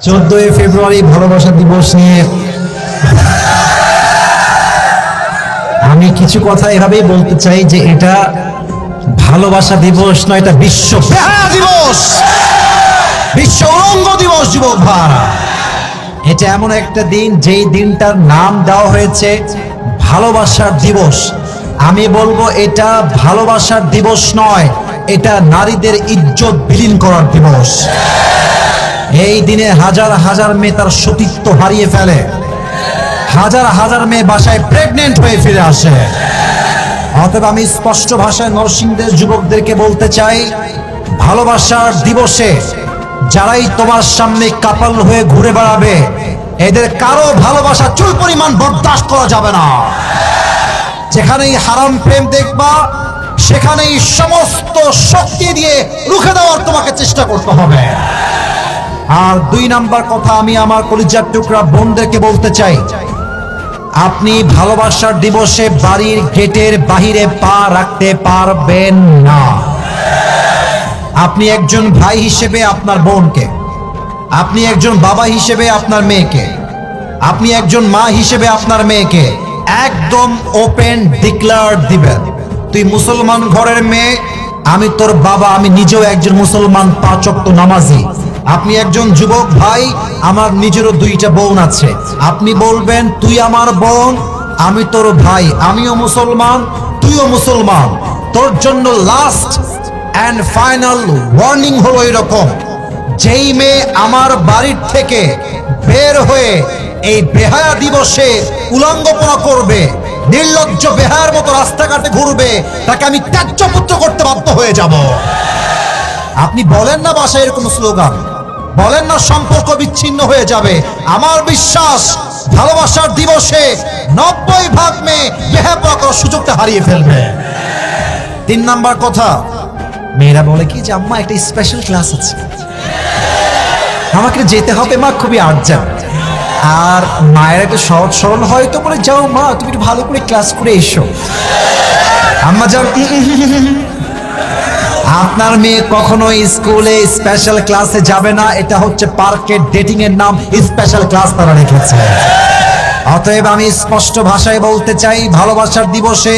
14 ফেব্রুয়ারি ভালোবাসা দিবস নিয়ে আমি কিছু কথা এভাবেই বলতে চাই যে এটা ভালোবাসা দিবস নয়, এটা বিশ্ব বেহায়া দিবস, বিশ্ব উলঙ্গ দিবস। যুবক ভাইরা, এটা এমন একটা দিন যেই দিনটার নাম দেওয়া হয়েছে ভালোবাসার দিবস। আমি বলবো এটা ভালোবাসার দিবস নয়, এটা নারীদের ইজ্জত বিলীন করার দিবস। এই দিনে হাজার হাজার মেয়ে তার সতীত্ব হারিয়ে ফেলে, হাজার হাজার মেয়ে বাসায় প্রেগনেন্ট হয়ে ফিরে আসে। অতএব আমি স্পষ্ট ভাষায় নরসিংদীর যুবকদেরকে বলতে চাই, ভালোবাসার দিবসে যারাই তোমার সামনে কাপাল হয়ে ঘুরে বেড়াবে, এদের কারো ভালোবাসা চুল পরিমাণ বরদাস্ত করা যাবে না। যেখানেই হারাম প্রেম দেখবা, সেখানেই সমস্ত শক্তি দিয়ে রুখে দেওয়ার তোমাকে চেষ্টা করতে হবে। আর 2 নাম্বার কথা, আমি আমার কলিজার টুকরা বোনদেরকে বলতে চাই, আপনি ভালোবাসার দিবসে বাড়ির গেটের বাহিরে পা রাখতে পারবেন না। আপনি একজন ভাই হিসেবে আপনার বোনকে, আপনি একজন বাবা হিসেবে আপনার মেয়েকে, আপনি একজন মা হিসেবে আপনার মেয়েকে একদম ওপেন ডিক্লেয়ার দিবেন, তুই মুসলমান ঘরের মেয়ে, আমি তোর বাবা, আমি নিজেও একজন মুসলমান 5 ওয়াক্ত নামাজি। আপনি একজন যুবক ভাই, আমার নিজেরও 2টা বোন আছে, আপনি বলবেন তুই আমার বোন, আমি তোর ভাই, আমিও মুসলমান, তুইও মুসলমান। তোর জন্য লাস্ট অ্যান্ড ফাইনাল ওয়ার্নিং হলো এরকম, যেই মেয়ে আমার বাড়ির থেকে বের হয়ে এই বেহায়া দিবসে উলঙ্গপনা করবে, নির্লজ্জ বেহায়ার মতো রাস্তাঘাটে ঘুরবে, তাকে আমি ত্যায্যপুত্র করতে বাধ্য হয়ে যাব। আপনি বলেন না বাসায় এরকম স্লোগান, বলেন না সম্পর্ক বিচ্ছিন্ন হয়ে যাবে। আমার বিশ্বাস ভালোবাসার দিবসে 90% মেয়ে বেহায়া করার সুযোগটা হারিয়ে ফেলবে। 3 নাম্বার কথা, মেয়েরা বলে কি যে আম্মা একটা স্পেশাল ক্লাস আছে, আমাকে যেতে হবে মা, খুবই আর্জেন্ট। আর মায়ের একটা সহজ সরল হয়তো বলে, যাও মা তুমি একটু ভালো করে ক্লাস করে এসো। আম্মা যাও, আপনার মেয়ে কখনো স্কুলে স্পেশাল ক্লাসে যাবে না, এটা হচ্ছে পার্কের ডেটিং এর নাম স্পেশাল ক্লাস তারা রেখেছে। অতএব আমি স্পষ্ট ভাষায় বলতে চাই, ভালোবাসার দিবসে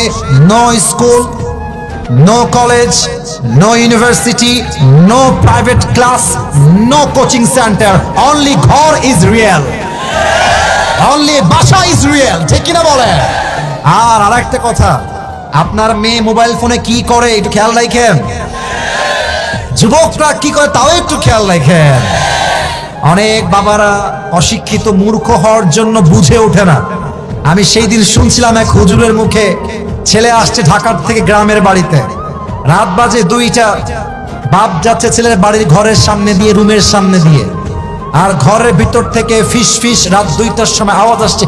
no school, no college, no university, no private class, no coaching centre, only ঘর ইজ রিয়েল, অনলি বাসা ইজ রিয়েল, ঠিক কিনা বলেন? আর আরেকটা কথা, আপনার মেয়ে মোবাইল ফোনে কি করে একটু খেয়াল রাখেন, যুবকরা কি করে তাও একটু খেয়াল রাখেন। অনেক বাবারা অশিক্ষিত মূর্খ হওয়ার জন্য বুঝে ওঠে না। আমি সেই দিন শুনছিলাম এক হুজুরের মুখে, ছেলে আসছে ঢাকার থেকে গ্রামের বাড়িতে, রাত বাজে 2টা, বাপ যাচ্ছে ছেলের বাড়ির ঘরের সামনে দিয়ে, রুমের সামনে দিয়ে, আর ঘরের ভিতর থেকে ফিস ফিস রাত 2টার সময় আওয়াজ আসছে,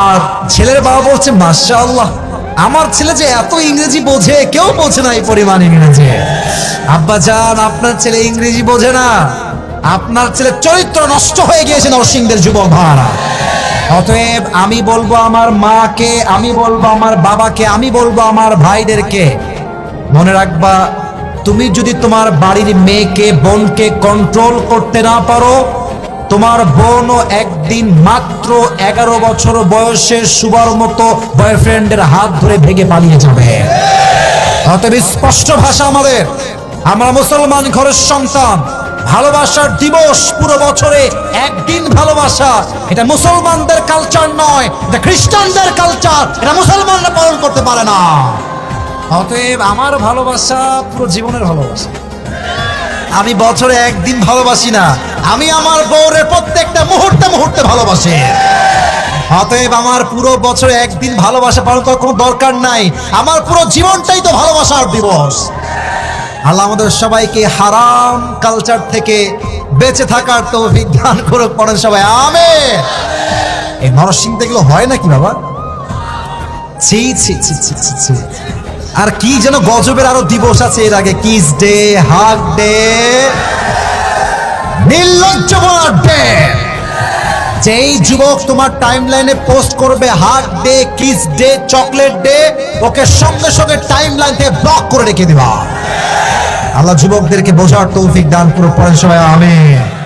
আর ছেলের বাবা বলছে মাশাআল্লাহ, আমার ছেলে যে এত ইংরেজি বোঝে, কেউ বোঝে না এই পরিমাণ ইংরেজি। আব্বা জান, আপনার ছেলে ইংরেজি বোঝে না, আপনার ছেলে চরিত্র নষ্ট হয়ে গিয়েছে নরসিংদীর যুবক ভাইরা। অতএব আমি বলবো আমার মাকে, আমি বলবো আমার বাবাকে, আমি বলবো আমার ভাইদেরকে, মনে রাখবা, তুমি যদি তোমার বাড়ির মেয়েকে, বোনকে কন্ট্রোল করতে না পারো, তোমার বোনও একদিন মাত্র 11 বছর বয়সের সুবার মতো বয়ফ্রেন্ডের হাত ধরে ভেগে পালিয়ে যাবে। অতএব স্পষ্ট ভাষা আমাদের, আমরা মুসলমান ঘরের সন্তান, ভালোবাসার দিবস পুরো বছরে একদিন ভালোবাসা, এটা মুসলমানদের কালচার নয়, এটা খ্রিস্টানদের কালচার, এটা মুসলমানরা পালন করতে পারে না। অতএব আমার ভালোবাসা পুরো জীবনের ভালোবাসা, আমি বছরে একদিন ভালোবাসি না, আমি আমার বউরের প্রত্যেকটা মুহূর্তে মুহূর্তে ভালোবাসি। অতএব আমার পুরো বছরে একদিন ভালোবাসা পালন করার কোনো দরকার নাই, আমার পুরো জীবনটাই তো ভালোবাসার দিবস। আল্লাহ আমাদের সবাইকে হারাম কালচার থেকে বেঁচে থাকার তৌফিক দান করুক, পড়েন সবাই আমিন। এই নরসিংদীতে এগুলো হয় নাকি বাবা? ছি ছি ছি ছি ছি ছি। আর কি যেন গজবের আরো দিবস আছে এর আগে, কিস ডে, হাগ ডে, নির্লজ্জতা ডে। যেই যুবক তোমার টাইমলাইনে পোস্ট করবে hug day, kiss day, chocolate day, ওকে সঙ্গে সঙ্গে টাইমলাইন থেকে ব্লক করে রেখে দিবা। আল্লাহ যুবকদেরকে বোঝার তৌফিক দান করুন, পড়েন সবাই আমিন।